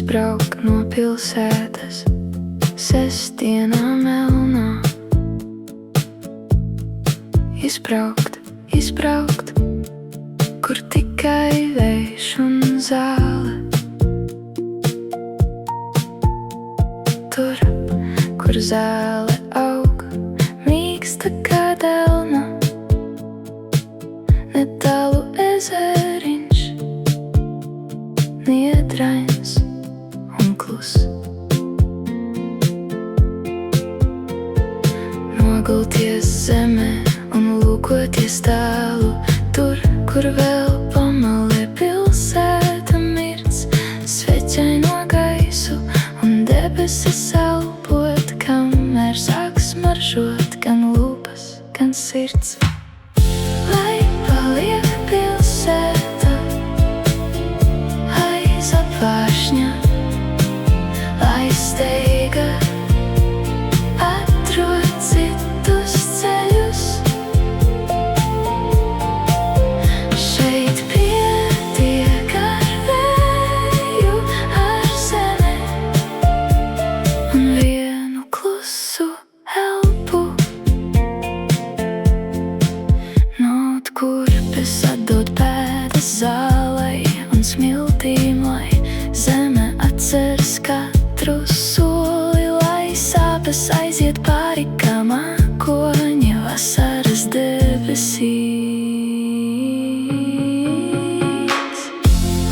Izbraukt no pilsētas sestdienā melnā. Izbraukt, kur tikai vējš un zāle. Tur, kur zāle aug, mīksta kā delna. Netālu ezeriņš, niedrains un klus. Nogulties zemē un lūkoties tālu, tur, kur vēl pamalē pilsēta mirts, sveķaino gaisu un debesis elpot, kamēr sāk smaržot gan lūpas, gan sirds. Lai paliek pilsēta aiz apvāršņa, lai steiga atrod citus ceļus. Šeit pietiek ar vēju, ar zemi un vienu klusu elpu. Not kurpes atdod pēdas zālei un smiltīm, lai zeme atceras katru soli, lai sāpes aiziet pāri kā mākoņi vasaras debesīs.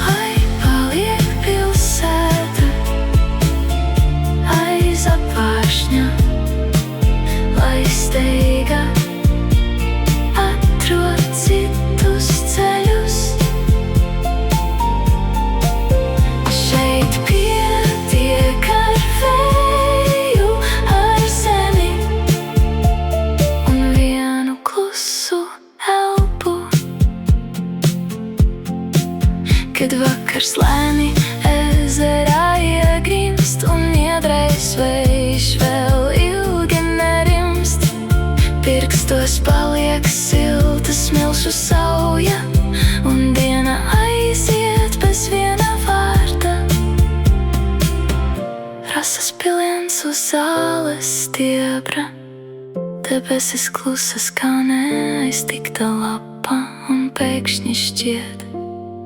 Lai paliek pilsēta aiz apvāršņa, lai steiga atrod citus ceļus. Šeit pietiek ar vēju, ar zemi un vienu klusu elpu. Kad vakars lēni ezerā iegrimst un iedrais vējš vēl ilgi nerimst, pirkstos paliek silta smilšu sauja un diena aiziet bez viena vārda. Rasas piliens uz zāles stiebra, debesis klusas kā neaiztikta lapa, un pēkšņi šķiet,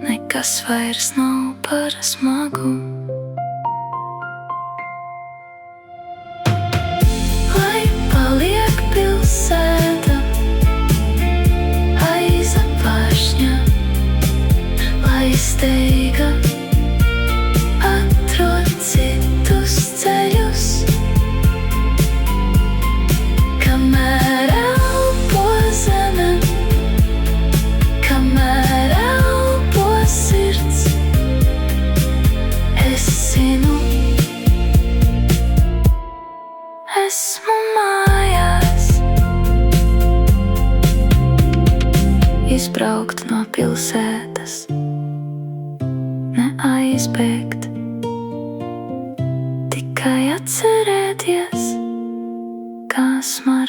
nekas vairs nav par smagu. Lai paliek pilsēta aiz apvāršņa, lai steiga atrod citus ceļus. Kamēr elpo zeme, kamēr elpo sirds, es zinu, esmu mājās. Izbraukt no pilsētas, neaizbēgt, tikai atcerēties, kā smaržo